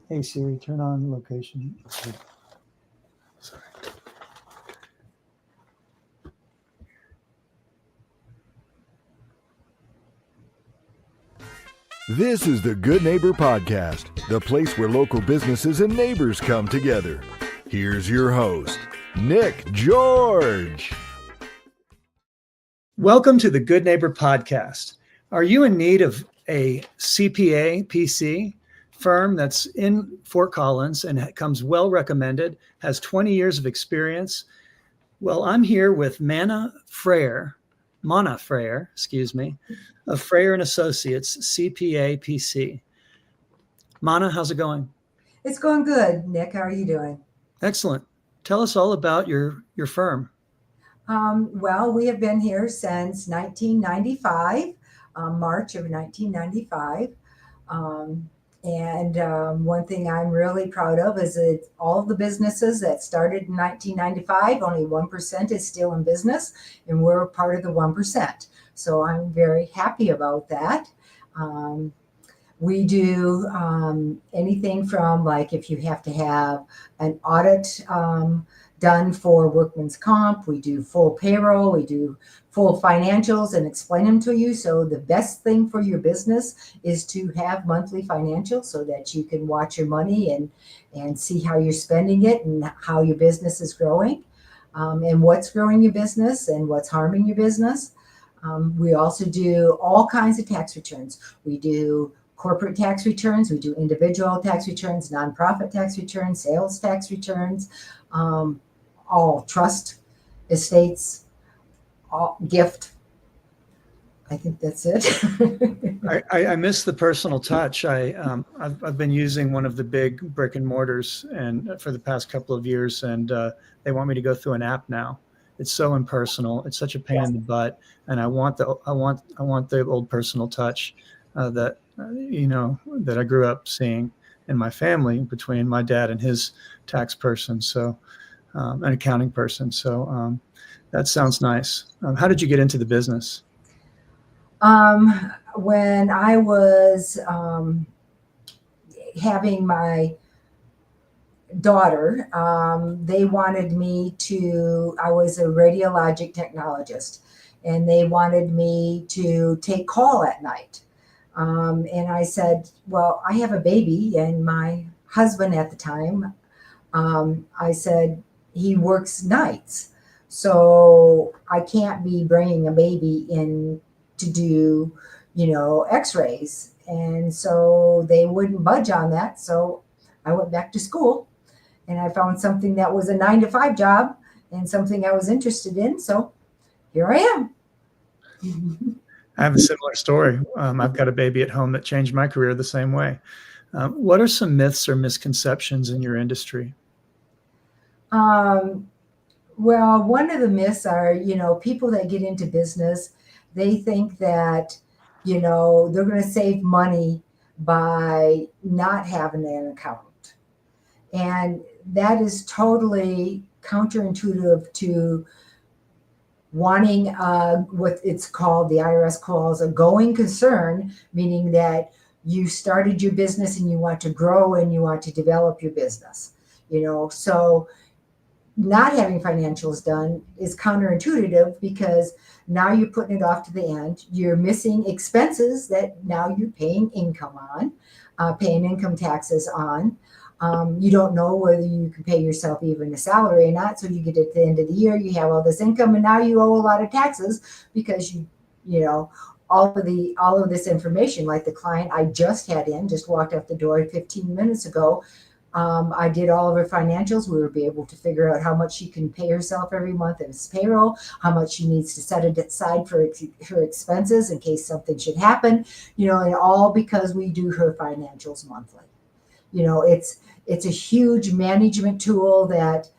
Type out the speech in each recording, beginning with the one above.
Hey Siri, turn on location. Sorry. This is the Good Neighbor Podcast, the place where local businesses and neighbors come together. Here's your host, Nick George. Welcome to the Good Neighbor Podcast. Are you in need of a CPA, PC firm that's in Fort Collins and comes well recommended, has 20 years of experience? Well, I'm here with Mana Frayer, of Frayer and Associates, CPA, PC. Mana, how's it going? It's going good, Nick. How are you doing? Excellent. Tell us all about your firm. Well, we have been here since 1995, March of 1995. One thing I'm really proud of is that all of the businesses that started in 1995, only 1% is still in business, and we're part of the 1%. So I'm very happy about that. We do anything from, like, if you have to have an audit done for workman's comp, we do full payroll, we do full financials and explain them to you. So the best thing for your business is to have monthly financials so that you can watch your money and see how you're spending it and how your business is growing, and what's growing your business and what's harming your business. We also do all kinds of tax returns. We do corporate tax returns, we do individual tax returns, nonprofit tax returns, sales tax returns, all trust, estates, all gift. I think that's it. I miss the personal touch. I've been using one of the big brick and mortars and for the past couple of years, and they want me to go through an app now. It's so impersonal. It's such a pain in the butt, and I want the old personal touch that I grew up seeing in my family between my dad and his tax person, so an accounting person. So that sounds nice. How did you get into the business? When I was having my daughter, they wanted me to, I was a radiologic technologist, and they wanted me to take call at night. And I said, well, I have a baby, and my husband at the time, I said, he works nights, so I can't be bringing a baby in to do, x-rays. And so they wouldn't budge on that. So I went back to school, and I found something that was a 9-to-5 job and something I was interested in. So here I am. I have a similar story. I've got a baby at home that changed my career the same way. What are some myths or misconceptions in your industry? Well, one of the myths are, people that get into business, they think that, they're going to save money by not having an accountant. And that is totally counterintuitive to wanting what it's called, the IRS calls a going concern, meaning that you started your business and you want to grow and you want to develop your business. So not having financials done is counterintuitive, because now you're putting it off to the end. You're missing expenses that now you're paying income on, paying income taxes on. You don't know whether you can pay yourself even a salary or not. So you get at the end of the year, you have all this income, and now you owe a lot of taxes because all of this information, like the client I just had in, just walked out the door 15 minutes ago. I did all of her financials. We would be able to figure out how much she can pay herself every month as payroll, how much she needs to set it aside for her expenses in case something should happen, and all because we do her financials monthly. It's a huge management tool that,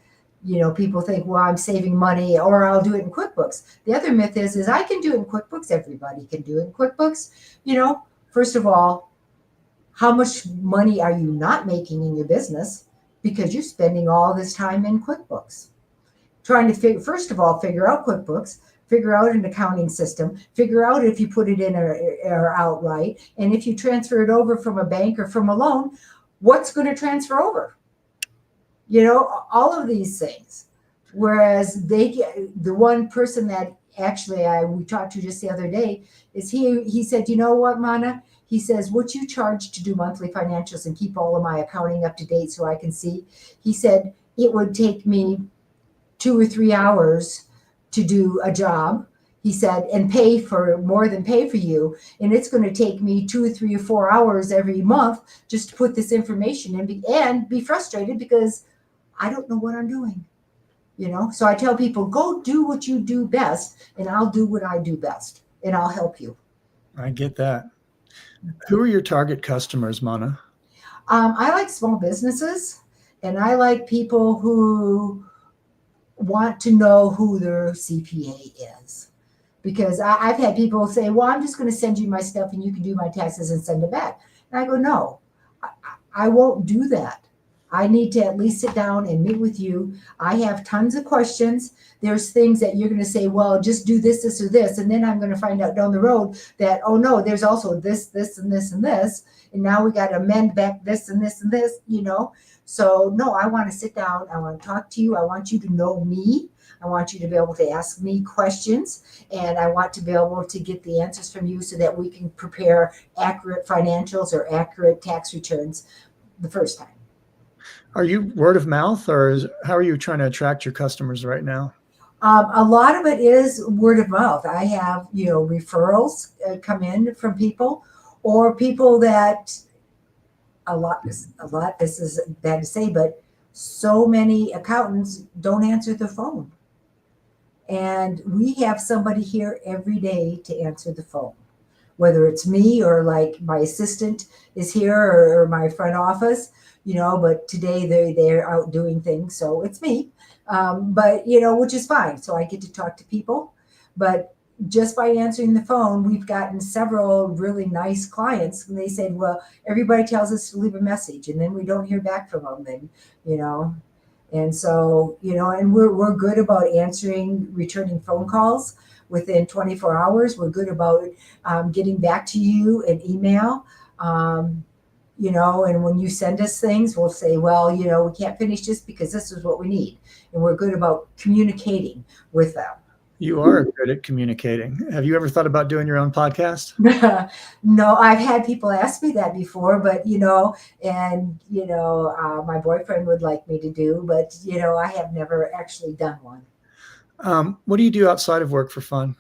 people think, well, I'm saving money, or I'll do it in QuickBooks. The other myth is I can do it in QuickBooks. Everybody can do it in QuickBooks. First of all, how much money are you not making in your business because you're spending all this time in QuickBooks? Trying to first of all, figure out QuickBooks, figure out an accounting system, figure out if you put it in or out right. And if you transfer it over from a bank or from a loan, what's going to transfer over? All of these things. Whereas the one person that actually we talked to just the other day is he said, you know what, Mana? He says, what you charge to do monthly financials and keep all of my accounting up to date so I can see, he said, it would take me 2 or 3 hours to do a job. He said, and pay for more than pay for you. And it's going to take me 2 or 3 or 4 hours every month just to put this information in and be frustrated because I don't know what I'm doing. So I tell people, go do what you do best, and I'll do what I do best, and I'll help you. I get that. Who are your target customers, Mana? I like small businesses, and I like people who want to know who their CPA is. Because I've had people say, well, I'm just going to send you my stuff and you can do my taxes and send it back. And I go, no, I won't do that. I need to at least sit down and meet with you. I have tons of questions. There's things that you're going to say, well, just do this, this, or this. And then I'm going to find out down the road that, oh, no, there's also this, this, and this, and this. And now we got to amend back this and this and this, So, no, I want to sit down. I want to talk to you. I want you to know me. I want you to be able to ask me questions. And I want to be able to get the answers from you so that we can prepare accurate financials or accurate tax returns the first time. Are you word of mouth, or how are you trying to attract your customers right now? A lot of it is word of mouth. I have, referrals come in from people, or people that a lot. This is bad to say, but so many accountants don't answer the phone, and we have somebody here every day to answer the phone. Whether it's me or like my assistant is here or my front office, but today they're out doing things. So it's me, but which is fine. So I get to talk to people, but just by answering the phone, we've gotten several really nice clients. And they said, well, everybody tells us to leave a message and then we don't hear back from them. And so, and we're good about returning phone calls within 24 hours. We're good about getting back to you an email, and when you send us things, we'll say, well, we can't finish this because this is what we need. And we're good about communicating with them. You are good at communicating. Have you ever thought about doing your own podcast? No, I've had people ask me that before, but, my boyfriend would like me to do, but, I have never actually done one. What do you do outside of work for fun?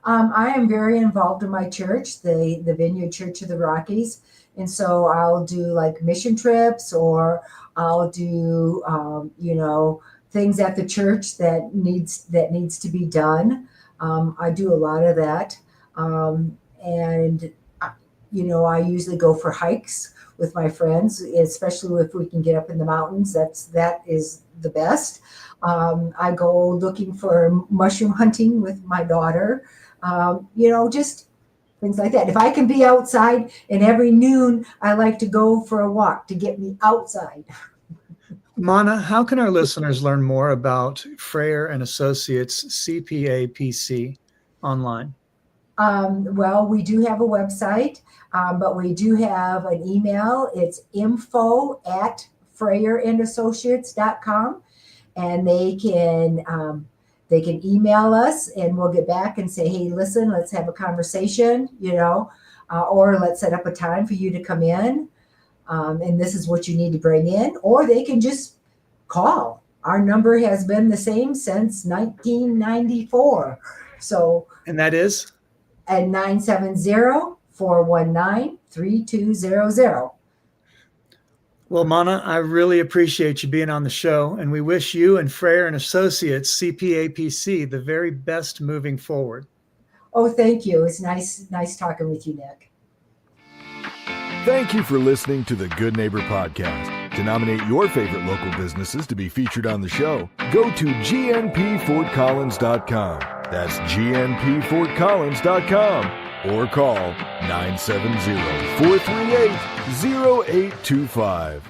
I am very involved in my church, the Vineyard Church of the Rockies. And so I'll do like mission trips, or I'll do, things at the church that needs to be done. I do a lot of that. I usually go for hikes with my friends, especially if we can get up in the mountains. That is the best. I go looking for mushroom hunting with my daughter. Just things like that. If I can be outside, and every noon I like to go for a walk to get me outside. Mana, how can our listeners learn more about Frayer and Associates CPA PC online? Well, we do have a website, but we do have an email. It's info@frayerandassociates.com, and they can email us and we'll get back and say, hey, listen, let's have a conversation, or let's set up a time for you to come in. And this is what you need to bring in, or they can just call. Our number has been the same since 1994. So, and that is at 970-419-3200. Well, Mana, I really appreciate you being on the show, and we wish you and Frayer and Associates CPA PC the very best moving forward. Oh, thank you. It's nice talking with you, Nick. Thank you for listening to the Good Neighbor Podcast. To nominate your favorite local businesses to be featured on the show, go to gnpfortcollins.com. That's gnpfortcollins.com, or call 970-438-0825.